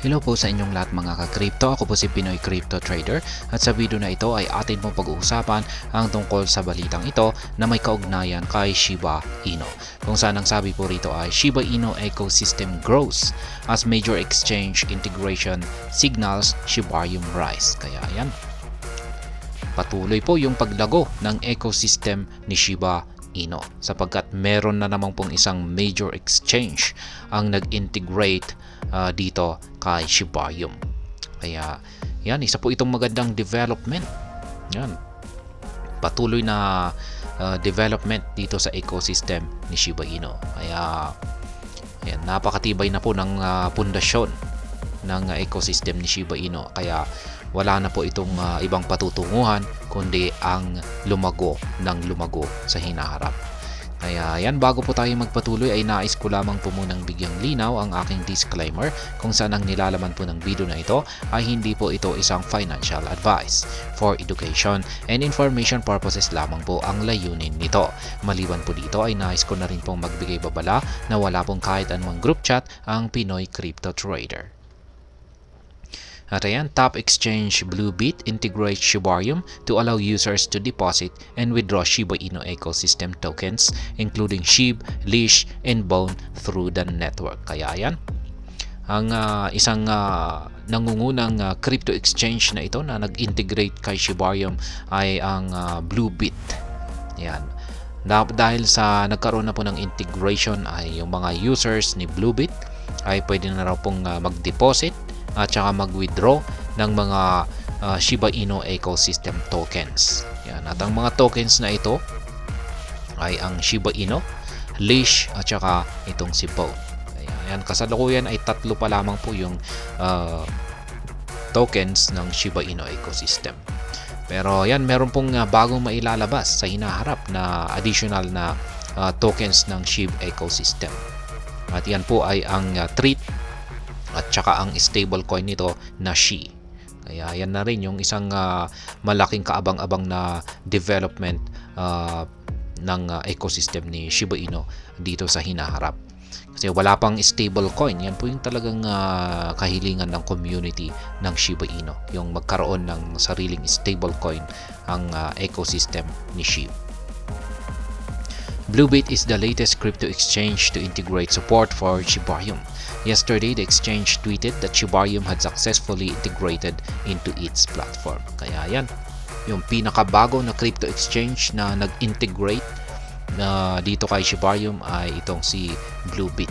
Hello po sa inyong lahat mga ka-crypto. Ako po si Pinoy Crypto Trader at sa video na ito ay atin pong pag-uusapan ang tungkol sa balitang ito na may kaugnayan kay Shiba Inu. Kung saan ang sabi po rito ay Shiba Inu ecosystem grows as major exchange integration signals Shibarium rise. Kaya yan, patuloy po yung paglago ng ecosystem ni Shiba Inu sapagkat meron na namang pong isang major exchange ang nag-integrate dito kay Shibarium. Kaya yan, isa po itong magandang development. Yan, patuloy na development dito sa ecosystem ni Shiba Inu. Kaya yan, napakatibay na po ng pundasyon ng ecosystem ni Shiba Inu. Kaya wala na po itong ibang patutunguhan kundi ang lumago ng lumago sa hinaharap. Kaya yan, bago po tayo magpatuloy ay nais ko lamang po munang bigyang linaw ang aking disclaimer kung saan ang nilalaman po ng video na ito ay hindi po ito isang financial advice. For education and information purposes lamang po ang layunin nito. Maliban po dito ay nais ko na rin pong magbigay babala na wala pong kahit anumang group chat ang Pinoy Crypto Trader. At ayan, top exchange Bluebit integrates Shibarium to allow users to deposit and withdraw Shiba Inu ecosystem tokens including SHIB, Leash, and Bone through the network. Kaya ayan, ang isang nangungunang crypto exchange na ito na nag-integrate kay Shibarium ay ang Bluebit. Yan. Dahil sa nagkaroon na po ng integration ay yung mga users ni Bluebit ay pwede na raw pong mag-deposit at saka mag-withdraw ng mga Shiba Inu ecosystem tokens. Yan. At ang mga tokens na ito ay ang Shiba Inu, Leash at saka itong si Bone. Yan, kasalukuyan ay tatlo pa lamang po yung tokens ng Shiba Inu ecosystem. Pero yan, meron pong bagong mailalabas sa hinaharap na additional na tokens ng SHIB ecosystem. At yan po ay ang treat at saka ang stablecoin nito na SHI. Kaya yan na rin yung isang malaking kaabang-abang na development ng ecosystem ni Shiba Inu dito sa hinaharap. Kasi wala pang stablecoin. Yan po yung talagang kahilingan ng community ng Shiba Inu. Yung magkaroon ng sariling stablecoin ang ecosystem ni SHI. Bluebit is the latest crypto exchange to integrate support for Shibarium. Yesterday, the exchange tweeted that Shibarium had successfully integrated into its platform. Kaya yan, yung pinakabago na crypto exchange na nag-integrate dito kay Shibarium ay itong si Bluebit.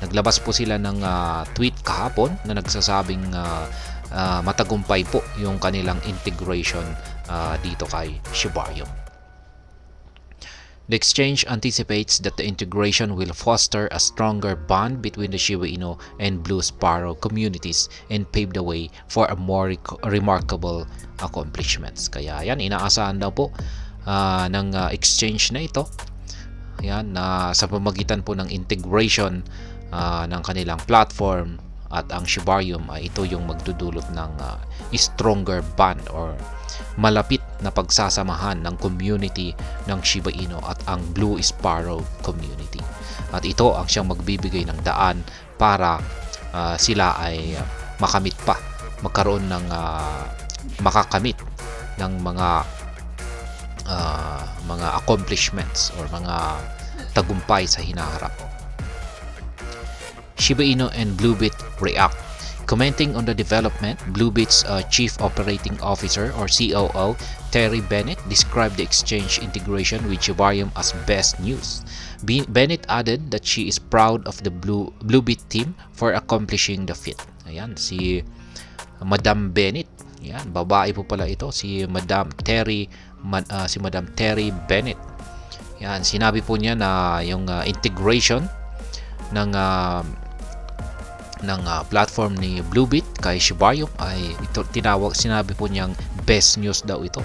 Naglabas po sila ng tweet kahapon na nagsasabing matagumpay po yung kanilang integration dito kay Shibarium. The exchange anticipates that the integration will foster a stronger bond between the Shiba Inu and Blue Sparrow communities and pave the way for a more remarkable accomplishments. Kaya yan, inaasahan daw po ng exchange na ito. Yan, sa pamamagitan po ng integration ng kanilang platform at ang Shibarium ay ito yung magdudulot ng stronger bond or malapit na pagsasamahan ng community ng Shiba Inu at ang Blue Sparrow community. At ito ang siyang magbibigay ng daan para sila ay makamit pa, magkaroon ng makakamit ng mga accomplishments or mga tagumpay sa hinaharap. Shiba Inu and Bluebit react. Commenting on the development, Bluebit's Chief Operating Officer or COO, Terry Bennett, described the exchange integration with Shibarium as best news. Bennett added that she is proud of the Bluebit team for accomplishing the feat. Ayan, si Madam Bennett. Ayan, babae po pala ito, si Madam Terry Bennett. Ayan, sinabi po niya na yung integration ng platform ni Bluebit kay Shibarium ay ito sinabi po niyang best news daw ito,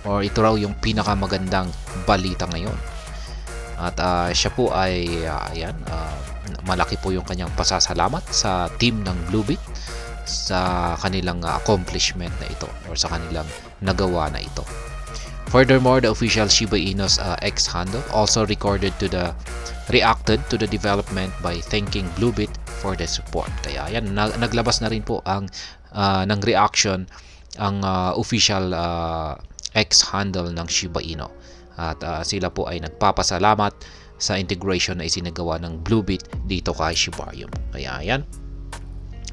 or ito raw yung pinakamagandang balita ngayon. At siya po ay malaki po yung kanyang pasasalamat sa team ng Bluebit sa kanilang accomplishment na ito or sa kanilang nagawa na ito. Furthermore, the official Shiba Inu's X handle also reacted to the development by thanking Bluebit for the support. Kaya yan, naglabas na rin po ng reaction ang official X handle ng Shiba Inu. At sila po ay nagpapasalamat sa integration na isinagawa ng Bluebit dito kay Shibarium. Kaya yan,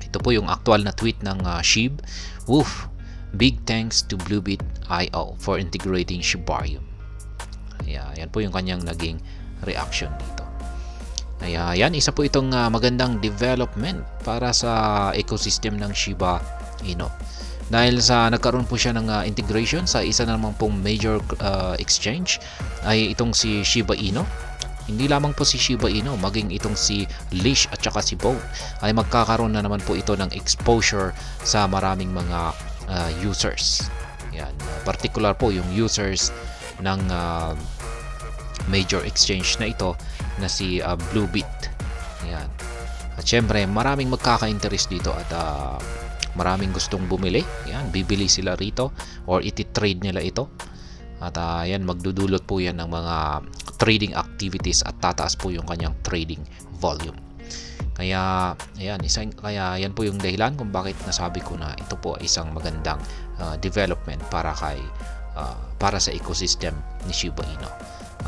ito po yung actual na tweet ng Shib. Woof! Big thanks to Bluebit.io for integrating Shibarium. Yan po yung kanyang naging reaction dito. Yan, isa po itong magandang development para sa ecosystem ng Shiba Inu. Dahil sa nagkaroon po siya ng integration sa isa naman pong major exchange ay itong si Shiba Inu. Hindi lamang po si Shiba Inu, maging itong si Leash at saka si Bow ay magkakaroon na naman po ito ng exposure sa maraming mga users. Yan, particular po yung users ng major exchange na ito na si Bluebit. Yan. At syempre, maraming magkaka-interest dito at maraming gustong bumili. Yan, bibili sila rito or iti-trade nila ito. At yan, magdudulot po yan ng mga trading activities at tataas po yung kanyang trading volume. Kaya yan po yung dahilan kung bakit nasabi ko na ito po ay isang magandang development para sa ecosystem ni Shiba Inu.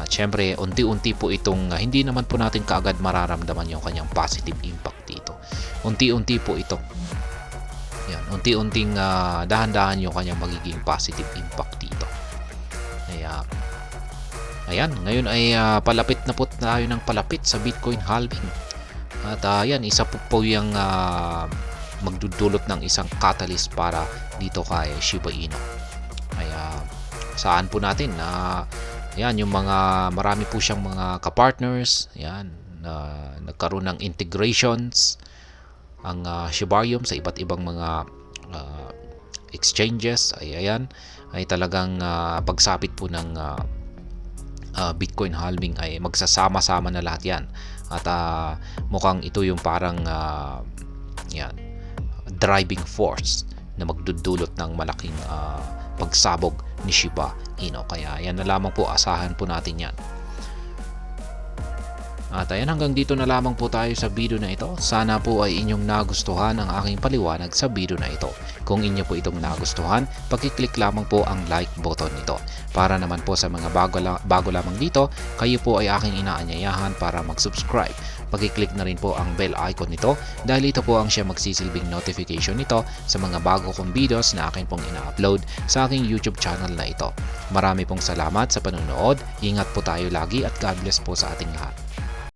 At syempre, unti-unti po itong hindi naman po natin kaagad mararamdaman yung kanyang positive impact dito. Unti-unti po ito. Yan, unti-unting dahan-dahan yung kanyang magiging positive impact dito. Kaya ayan, ngayon ay palapit na po tayo ng palapit sa Bitcoin halving. At yan, isa po yung magdudulot ng isang catalyst para dito kay Shiba Inu. Kaya saan po natin na yan, yung marami po siyang mga kapartners, yan, nagkaroon ng integrations ang Shibarium sa iba't ibang mga exchanges. Ay talagang pagsapit po ng Bitcoin halving ay magsasama-sama na lahat yan. At mukhang ito yung parang driving force na magdudulot ng malaking pagsabog ni Shiba Inu. Kaya yan na lamang po, asahan po natin yan. At ayan, hanggang dito na lamang po tayo sa video na ito. Sana po ay inyong nagustuhan ang aking paliwanag sa video na ito. Kung inyo po itong nagustuhan, pakiclick lamang po ang like button nito. Para naman po sa mga bago lamang dito, kayo po ay aking inaanyayahan para mag-subscribe. Pakiclick na rin po ang bell icon nito dahil ito po ang siya magsisilbing notification nito sa mga bago kong videos na akin pong ina-upload sa aking YouTube channel na ito. Marami pong salamat sa panonood. Ingat po tayo lagi at God bless po sa ating lahat.